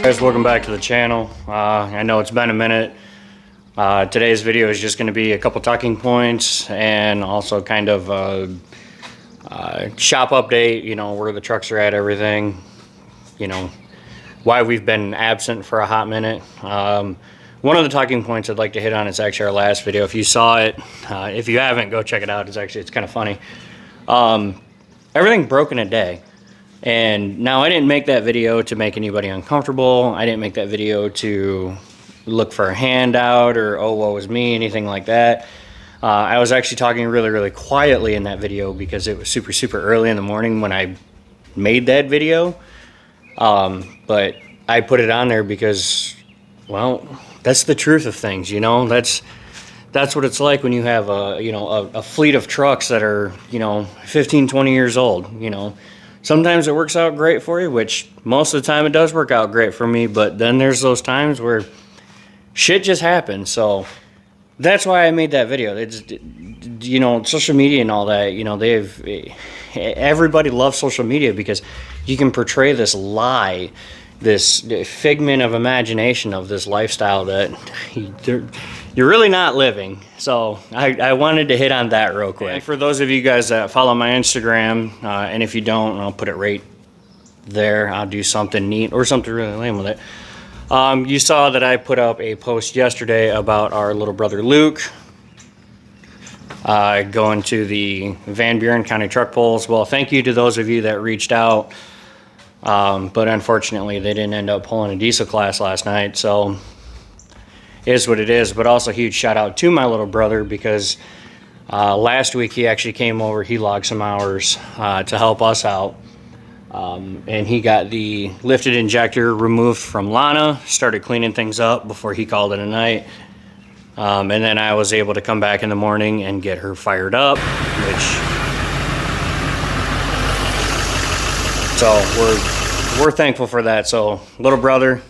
Guys, welcome back to the channel. I know it's been a minute. Today's video is just going to be a couple talking points and also kind of a shop update, you know, where the trucks are at, everything, you know, why we've been absent for a hot minute. One of the talking points I'd like to hit on is actually our last video. If you saw it, if you haven't, go check it out. It's kind of funny. Everything broke in a day. And now I didn't make that video to make anybody uncomfortable. I didn't make that video to look for a handout or, oh, woe is me, anything like that. I was actually talking really quietly in that video because it was super early in the morning when I made that video. But I put it on there because, well, that's the truth of things, you know. That's what it's like when you have a fleet of trucks that are, 15, 20 years old, you know. Sometimes it works out great for you, which most of the time it does work out great for me, but then there's those times where shit just happens. So that's why I made that video. It's, social media and all that, everybody loves social media because you can portray this lie, this figment of imagination of this lifestyle that you're really not living. So I wanted to hit on that real quick. And for those of you guys that follow my Instagram, and if you don't, I'll put it right there. I'll do something neat or something really lame with it. You saw that I put up a post yesterday about our little brother Luke going to the Van Buren County Truck Pulls. Well, thank you to those of you that reached out. But unfortunately, they didn't end up pulling a diesel class last night, so it is what it is. But also, huge shout out to my little brother because last week he actually came over. He logged some hours to help us out, and he got the lifted injector removed from Lana, started cleaning things up before he called it a night. And then I was able to come back in the morning and get her fired up, so we're thankful for that. So little brother,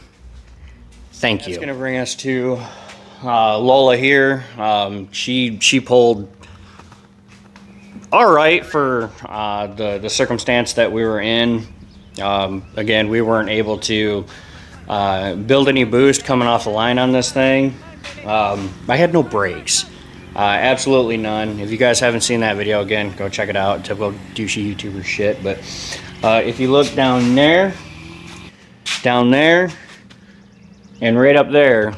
thank you. That's gonna bring us to Lola here. She pulled all right for the circumstance that we were in. Again, we weren't able to build any boost coming off the line on this thing. I had no brakes. Absolutely none. If you guys haven't seen that video, again, go check it out. Typical douchey YouTuber shit. But if you look down there, and right up there,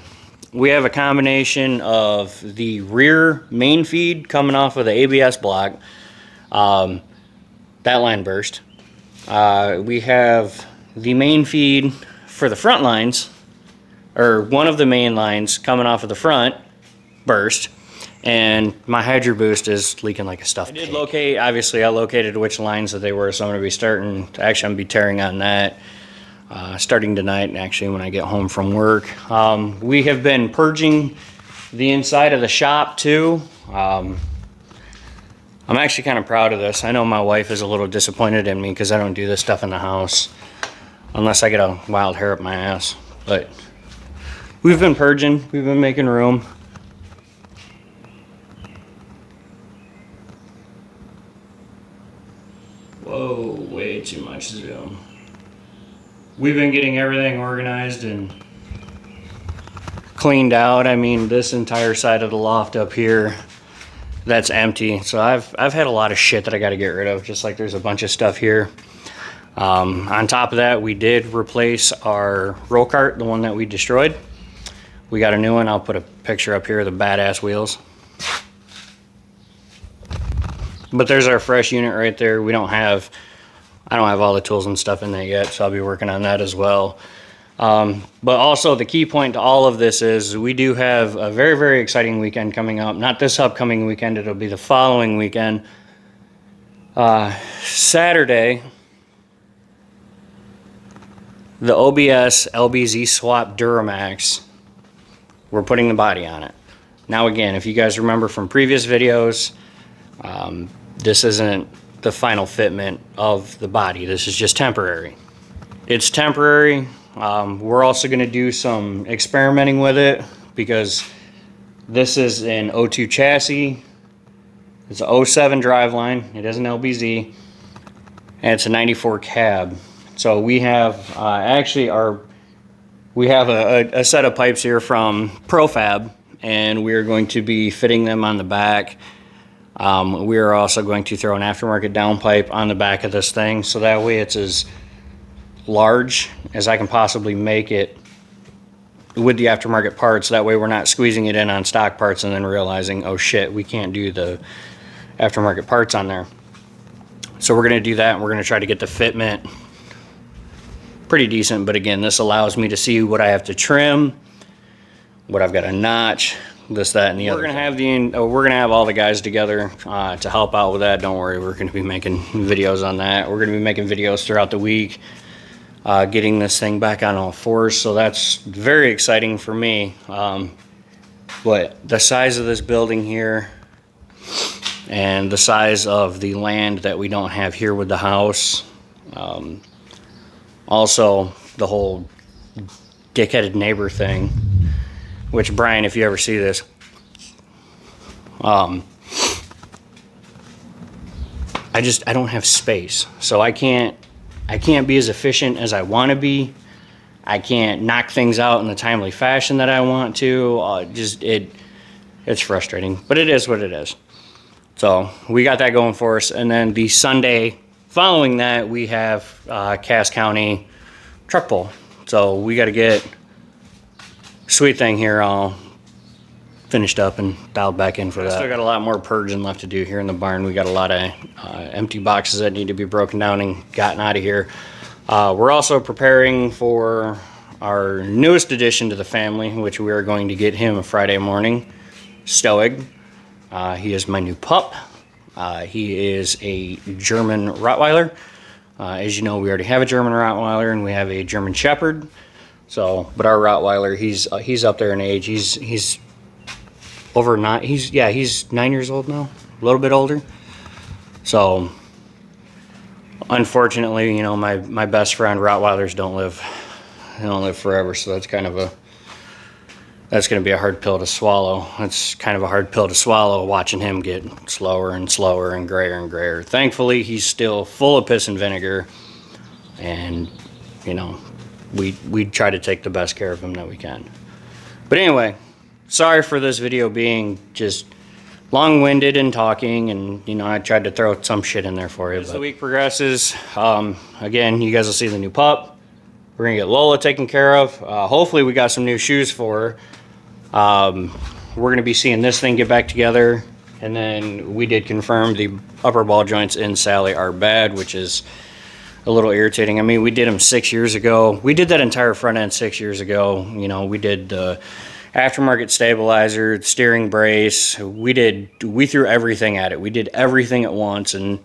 we have a combination of the rear main feed coming off of the ABS block. That line burst. We have the main feed for the front lines, or one of the main lines coming off of the front burst, and my hydro boost is leaking like a stuffed pig. I located which lines that they were, so I'm going to be I'm going to be tearing on that starting tonight, actually, when I get home from work. We have been purging the inside of the shop too. I'm actually kind of proud of this. I know my wife is a little disappointed in me because I don't do this stuff in the house unless I get a wild hair up my ass, but we've been purging, we've been making room. Whoa, way too much zoom. We've been getting everything organized and cleaned out. I mean, this entire side of the loft up here, that's empty. So I've had a lot of shit that I got to get rid of, just like there's a bunch of stuff here. On top of that, we did replace our roll cart, the one that we destroyed. We got a new one. I'll put a picture up here of the badass wheels. But there's our fresh unit right there. I don't have all the tools and stuff in there yet, so I'll be working on that as well. But also the key point to all of this is we do have a very exciting weekend coming up. Not this upcoming weekend, it'll be the following weekend. Saturday, the OBS LBZ Swap Duramax, we're putting the body on it. Now again, if you guys remember from previous videos, this isn't the final fitment of the body. This is just temporary. It's temporary. We're also going to do some experimenting with it because this is an O2 chassis. It's an 07 driveline. It is an LBZ. And it's a 94 cab. So we have actually our We have a set of pipes here from Profab, and we're going to be fitting them on the back. We are also going to throw an aftermarket downpipe on the back of this thing, so that way it's as large as I can possibly make it with the aftermarket parts. That way we're not squeezing it in on stock parts and then realizing, oh shit, we can't do the aftermarket parts on there. So we're going to do that, and we're going to try to get the fitment pretty decent. But again, this allows me to see what I have to trim, what I've got to notch, this, that, and the other. We're gonna have all the guys together to help out with that. Don't worry, we're gonna be making videos on that. We're gonna be making videos throughout the week, getting this thing back on all fours. So that's very exciting for me. But the size of this building here, and the size of the land that we don't have here with the house, also the whole dickheaded neighbor thing. Which, Brian, if you ever see this, I don't have space, so I can't be as efficient as I want to be. I can't knock things out in the timely fashion that I want to. It's frustrating, but it is what it is. So we got that going for us, and then the Sunday following that, we have Cass County truck pull. So we got to get Sweet Thing here all finished up and dialed back in for that. Still got a lot more purging left to do here in the barn. We got a lot of empty boxes that need to be broken down and gotten out of here. We're also preparing for our newest addition to the family, which we are going to get him a Friday morning, Stoig. He is my new pup. He is a German Rottweiler. As you know, we already have a German Rottweiler and we have a German Shepherd. So, but our Rottweiler, he's up there in age. He's over 9. He's 9 years old now, a little bit older. So, unfortunately, you know, my best friend Rottweilers don't live forever. So that's going to be a hard pill to swallow. It's kind of a hard pill to swallow watching him get slower and slower and grayer and grayer. Thankfully, he's still full of piss and vinegar, and you know, we try to take the best care of him that we can. But anyway, sorry for this video being just long-winded and talking, and you know, I tried to throw some shit in there for you. As the week progresses, again, you guys will see the new pup. We're gonna get Lola taken care of. Hopefully we got some new shoes for her. We're gonna be seeing this thing get back together, and then we did confirm the upper ball joints in Sally are bad, which is a little irritating. I mean, we did them 6 years ago. We did that entire front end 6 years ago. You know, we did the aftermarket stabilizer, steering brace. We threw everything at it. We did everything at once, and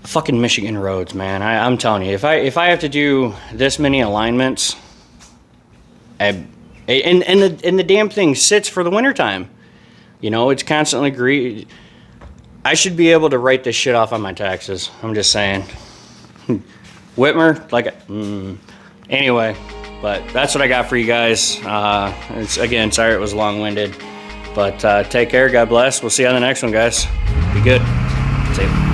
fucking Michigan roads, man. I'm telling you, if I have to do this many alignments, and the damn thing sits for the wintertime. You know, it's constantly I should be able to write this shit off on my taxes. I'm just saying. Whitmer, anyway, but that's what I got for you guys. Again, sorry it was long-winded, but take care. God bless. We'll see you on the next one, guys. Be good. See you.